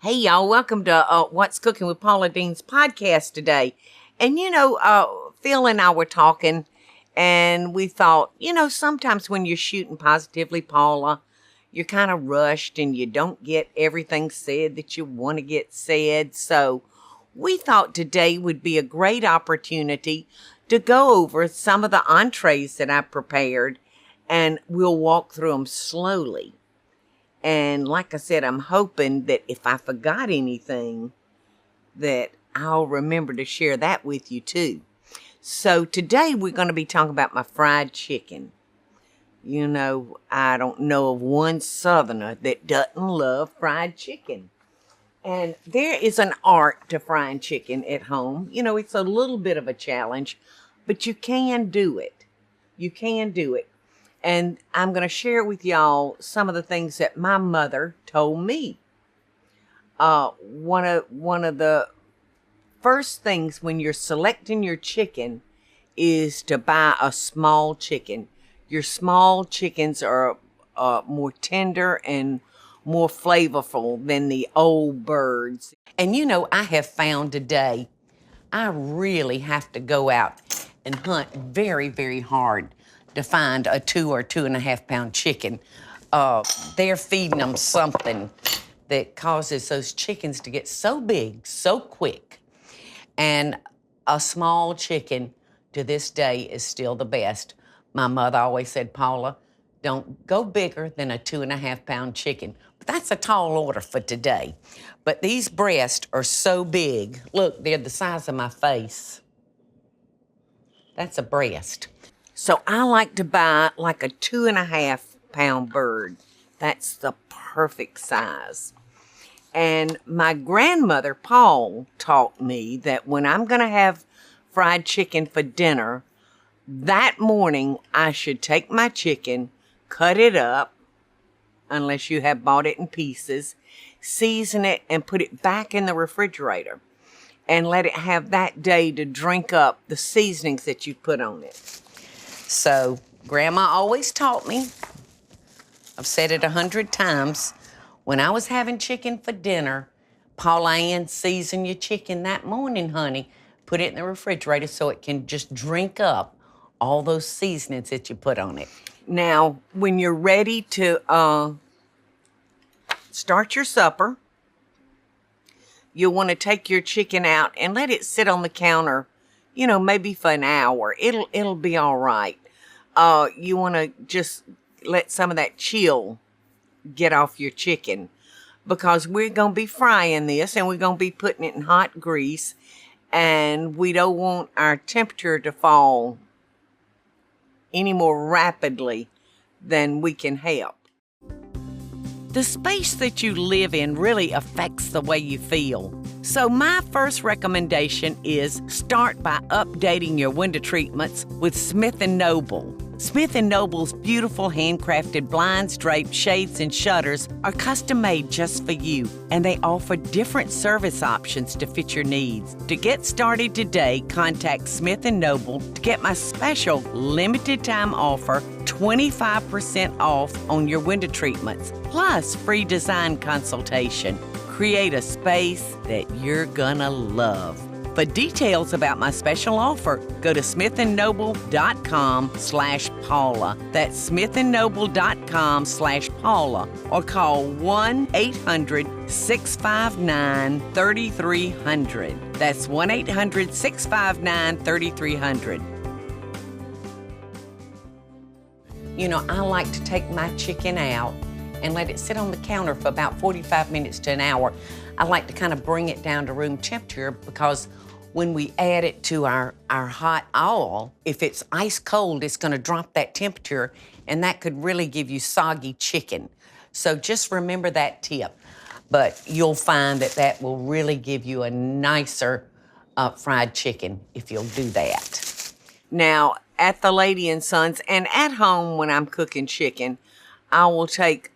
Hey, y'all, welcome to What's Cooking with Paula Deens podcast today. And, Phil and I were talking, and we thought, sometimes when you're shooting Positively Paula, you're kind of rushed and you don't get everything said that you want to get said. So we thought today would be a great opportunity to go over some of the entrees that I prepared, and we'll walk through them slowly. And like I said, I'm hoping that if I forgot anything, that I'll remember to share that with you too. So today we're going to be talking about my fried chicken. I don't know of one Southerner that doesn't love fried chicken. And there is an art to frying chicken at home. It's a little bit of a challenge, but you can do it. You can do it. And I'm going to share with y'all some of the things that my mother told me. One of the first things when you're selecting your chicken is to buy a small chicken. Your small chickens are more tender and more flavorful than the old birds. And I have found today, I really have to go out and hunt very, very hard to find a 2 or 2.5 pound chicken. They're feeding them something that causes those chickens to get so big, so quick. And a small chicken to this day is still the best. My mother always said, Paula, don't go bigger than a 2.5 pound chicken. But that's a tall order for today. But these breasts are so big. Look, they're the size of my face. That's a breast. So I like to buy like a 2.5 pound bird. That's the perfect size. And my grandmother, Paul, taught me that when I'm going to have fried chicken for dinner, that morning I should take my chicken, cut it up, unless you have bought it in pieces, season it, and put it back in the refrigerator. And let it have that day to drink up the seasonings that you put on it. So, Grandma always taught me, I've said it 100 times, when I was having chicken for dinner, Pauline, season your chicken that morning, honey. Put it in the refrigerator so it can just drink up all those seasonings that you put on it. Now, when you're ready to start your supper, you'll want to take your chicken out and let it sit on the counter, maybe for an hour. It'll be all right. You want to just let some of that chill get off your chicken, because we're going to be frying this and we're going to be putting it in hot grease, and we don't want our temperature to fall any more rapidly than we can help. The space that you live in really affects the way you feel. So my first recommendation is start by updating your window treatments with Smith & Noble. Smith & Noble's beautiful handcrafted blinds, drapes, shades, and shutters are custom-made just for you, and they offer different service options to fit your needs. To get started today, contact Smith & Noble to get my special limited-time offer, 25% off on your window treatments, plus free design consultation. Create a space that you're gonna love. For details about my special offer, go to smithandnoble.com/Paula. That's smithandnoble.com/Paula, or call 1-800-659-3300. That's 1-800-659-3300. I like to take my chicken out and let it sit on the counter for about 45 minutes to an hour. I like to kind of bring it down to room temperature, because when we add it to our hot oil, if it's ice cold, it's going to drop that temperature, and that could really give you soggy chicken. So just remember that tip. But you'll find that will really give you a nicer fried chicken if you'll do that. Now, at the Lady & Sons and at home when I'm cooking chicken, I will take,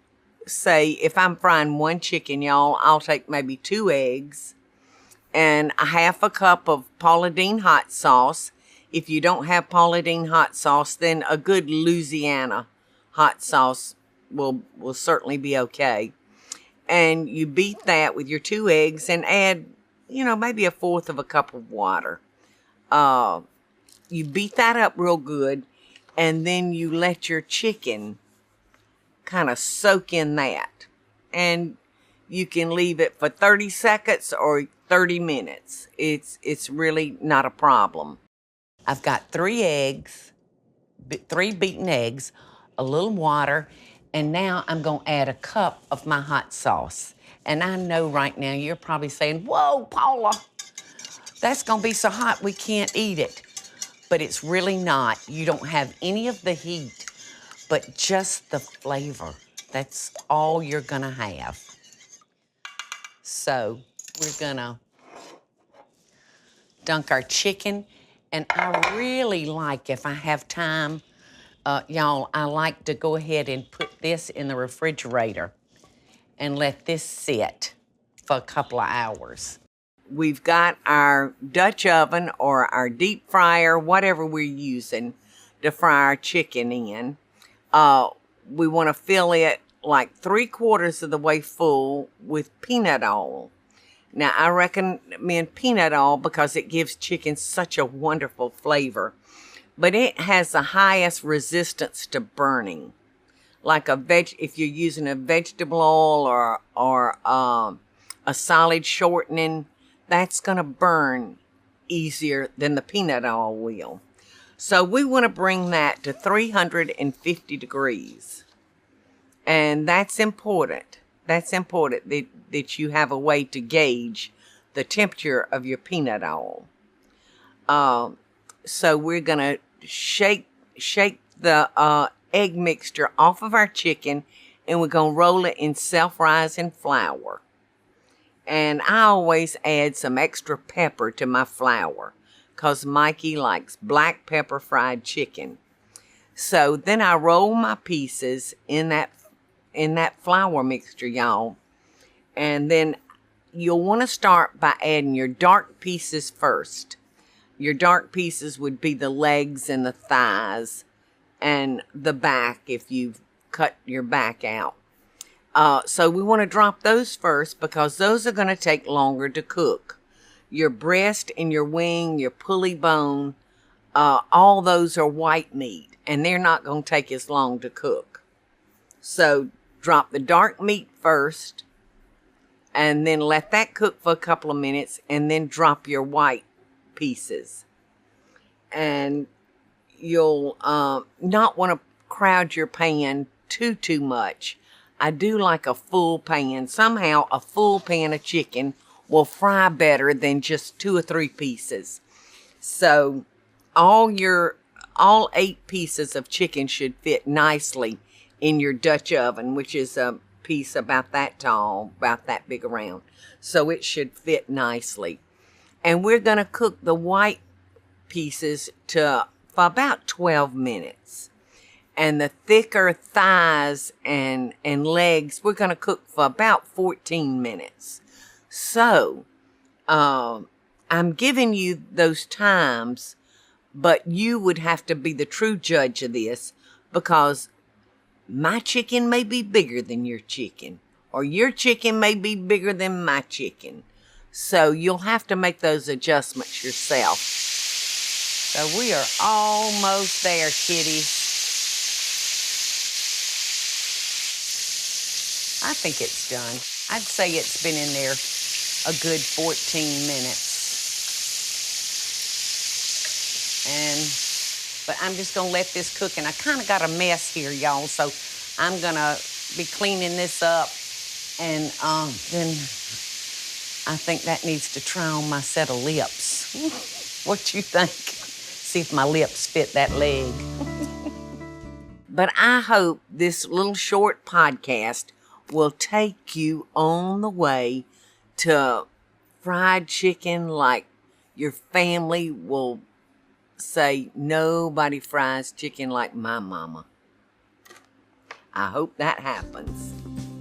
say, if I'm frying one chicken, y'all, I'll take maybe 2 eggs and a half a cup of Paula Deen hot sauce. If you don't have Paula Deen hot sauce, then a good Lousiana hot sauce will certainly be okay. And you beat that with your 2 eggs and add, maybe 1/4 of a cup of water. You beat that up real good, and then you let your chicken kind of soak in that. And you can leave it for 30 seconds or 30 minutes. It's really not a problem. I've got 3 eggs, 3 beaten eggs, a little water, and now I'm going to add a cup of my hot sauce. And I know right now you're probably saying, whoa, Paula, that's going to be so hot we can't eat it. But it's really not. You don't have any of the heat, but just the flavor. That's all you're going to have. So we're going to dunk our chicken. And I really like, if I have time, y'all, I like to go ahead and put this in the refrigerator and let this sit for a couple of hours. We've got our Dutch oven or our deep fryer, whatever we're using to fry our chicken in. We want to fill it like 3/4 of the way full with peanut oil. Now, I recommend peanut oil because it gives chicken such a wonderful flavor. But it has the highest resistance to burning. Like if you're using a vegetable oil or a solid shortening, that's going to burn easier than the peanut oil will. So we want to bring that to 350 degrees. And that's important. That's important that you have a way to gauge the temperature of your peanut oil. So we're going to shake the egg mixture off of our chicken, and we're going to roll it in self-rising flour. And I always add some extra pepper to my flour because Mikey likes black pepper fried chicken. So then I roll my pieces in that flour mixture, y'all. And then you'll want to start by adding your dark pieces first. Your dark pieces would be the legs and the thighs and the back if you've cut your back out. So we want to drop those first because those are going to take longer to cook. Your breast and your wing, your pulley bone, all those are white meat, and they're not going to take as long to cook. So drop the dark meat first, and then let that cook for a couple of minutes, and then drop your white pieces. And you'll not want to crowd your pan too much. I do like a full pan. Somehow a full pan of chicken will fry better than just 2 or 3 pieces. So all 8 pieces of chicken should fit nicely in your Dutch oven, which is a piece about that tall, about that big around. So it should fit nicely. And we're going to cook the white pieces for about 12 minutes. And the thicker thighs and legs, we're going to cook for about 14 minutes. So, I'm giving you those times, but you would have to be the true judge of this because my chicken may be bigger than your chicken, or your chicken may be bigger than my chicken. So you'll have to make those adjustments yourself. So we are almost there, kitties. I think it's done. I'd say it's been in there a good 14 minutes. But I'm just gonna let this cook, and I kind of got a mess here, y'all, so I'm gonna be cleaning this up, and then I think that needs to try on my set of lips. What you think? See if my lips fit that leg. But I hope this little short podcast will take you on the way to fried chicken like your family will say, nobody fries chicken like my mama. I hope that happens.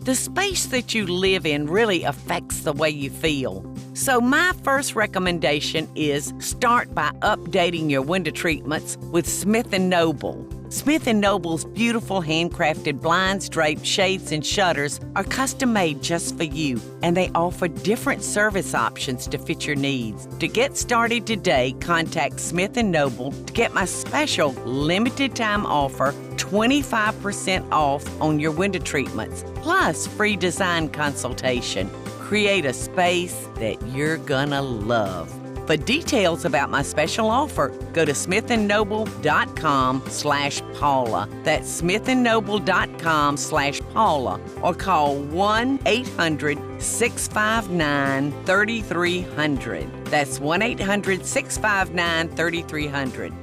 The space that you live in really affects the way you feel. So my first recommendation is start by updating your window treatments with Smith & Noble. Smith & Noble's beautiful handcrafted blinds, drapes, shades, and shutters are custom made just for you, and they offer different service options to fit your needs. To get started today, contact Smith & Noble to get my special limited time offer, 25% off on your window treatments, plus free design consultation. Create a space that you're gonna love. For details about my special offer, go to smithandnoble.com/Paula. That's smithandnoble.com/Paula, or call 1-800-659-3300. That's 1-800-659-3300.